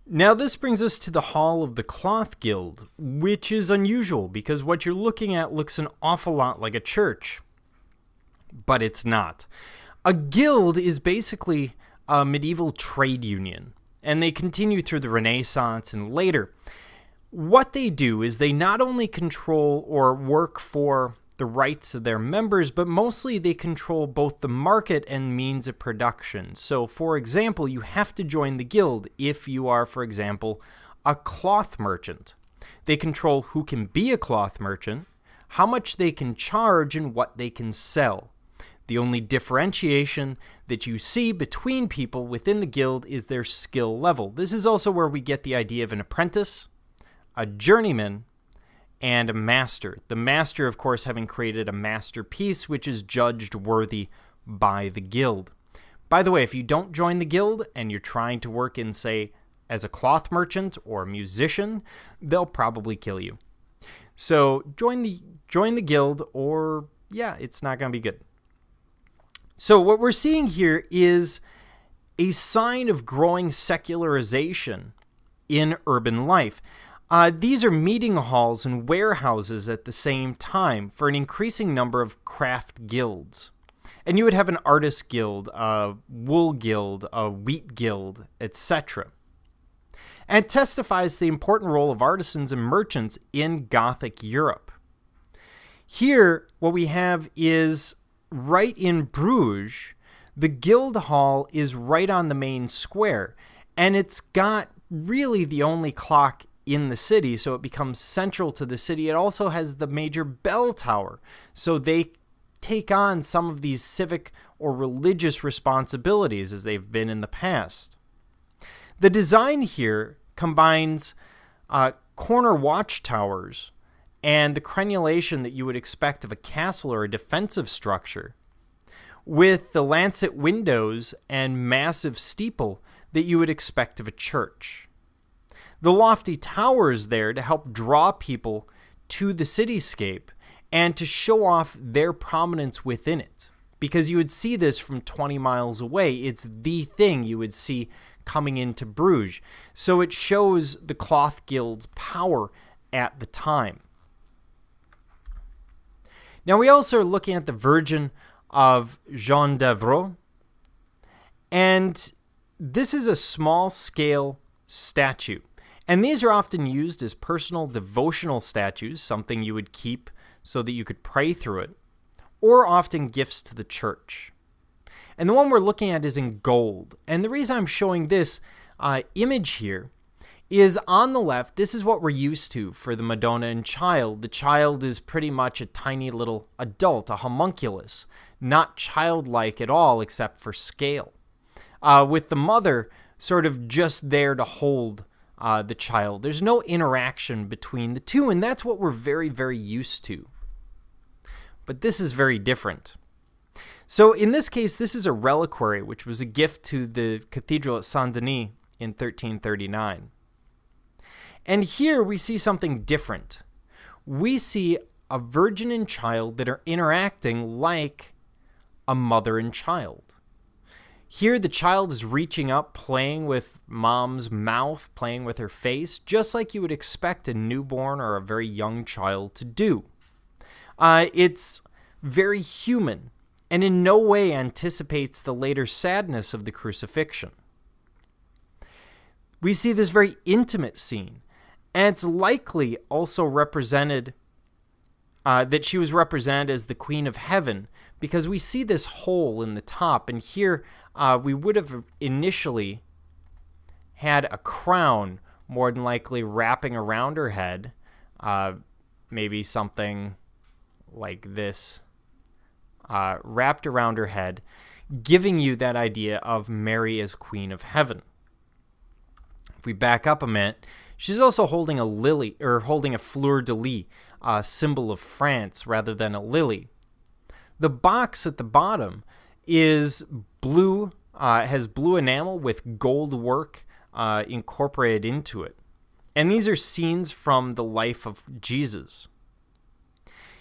Now this brings us to the Hall of the Cloth Guild, which is unusual because what you're looking at looks an awful lot like a church. But it's not. A guild is basically a medieval trade union, and they continue through the Renaissance and later. What they do is they not only control or work for the rights of their members, but mostly they control both the market and means of production. So, for example, you have to join the guild if you are, for example, a cloth merchant. They control who can be a cloth merchant, how much they can charge, and what they can sell. The only differentiation that you see between people within the guild is their skill level. This is also where we get the idea of an apprentice, a journeyman, and a master. The master, of course, having created a masterpiece which is judged worthy by the guild. By the way, if you don't join the guild and you're trying to work in, say, as a cloth merchant or a musician, they'll probably kill you. So join the guild or, yeah, it's not going to be good. So what we're seeing here is a sign of growing secularization in urban life. These are meeting halls and warehouses at the same time for an increasing number of craft guilds. And you would have an artist guild, a wool guild, a wheat guild, etc. And it testifies to the important role of artisans and merchants in Gothic Europe. Here, what we have is right in Bruges, the guild hall is right on the main square, and it's got really the only clock in the city, so it becomes central to the city. It also has the major bell tower, so they take on some of these civic or religious responsibilities as they've been in the past. The design here combines corner watchtowers and the crenulation that you would expect of a castle or a defensive structure, with the lancet windows and massive steeple that you would expect of a church. The lofty towers there to help draw people to the cityscape and to show off their prominence within it. Because you would see this from 20 miles away. It's the thing you would see coming into Bruges. So it shows the Cloth Guild's power at the time. Now we also are looking at the Virgin of Jean d'Evreux. And this is a small-scale statue. And these are often used as personal devotional statues, something you would keep so that you could pray through it, or often gifts to the church. And the one we're looking at is in gold. And the reason I'm showing this image here is on the left, this is what we're used to for the Madonna and Child. The child is pretty much a tiny little adult, a homunculus, not childlike at all except for scale. With the mother sort of just there to hold the child. There's no interaction between the two, and that's what we're very, very used to. But this is very different. So in this case, this is a reliquary, which was a gift to the cathedral at Saint-Denis in 1339. And here we see something different. We see a virgin and child that are interacting like a mother and child. Here the child is reaching up, playing with mom's mouth, playing with her face, just like you would expect a newborn or a very young child to do. It's very human and in no way anticipates the later sadness of the crucifixion. We see this very intimate scene, and it's likely also represented that she was represented as the Queen of Heaven, because we see this hole in the top, and here we would have initially had a crown more than likely wrapping around her head, maybe something like this, wrapped around her head, giving you that idea of Mary as Queen of Heaven. If we back up a minute, she's also holding a lily, or holding a fleur-de-lis, symbol of France rather than a lily. The box at the bottom is blue, has blue enamel with gold work incorporated into it. And these are scenes from the life of Jesus.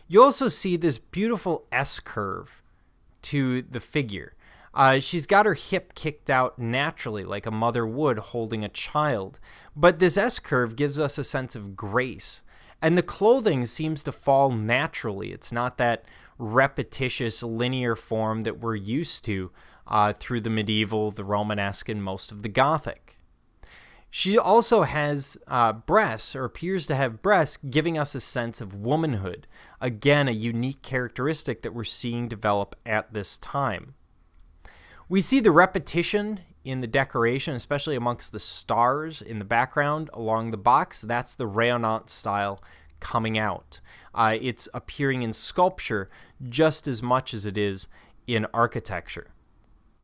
You also see this beautiful S-curve to the figure. She's got her hip kicked out naturally, like a mother would holding a child. But this S-curve gives us a sense of grace. And the clothing seems to fall naturally. It's not that repetitious linear form that we're used to through the medieval, the Romanesque, and most of the Gothic. She also has breasts, or appears to have breasts, giving us a sense of womanhood. Again, a unique characteristic that we're seeing develop at this time. We see the repetition in the decoration, especially amongst the stars in the background along the box. That's the Rayonnant style coming out. It's appearing in sculpture just as much as it is in architecture.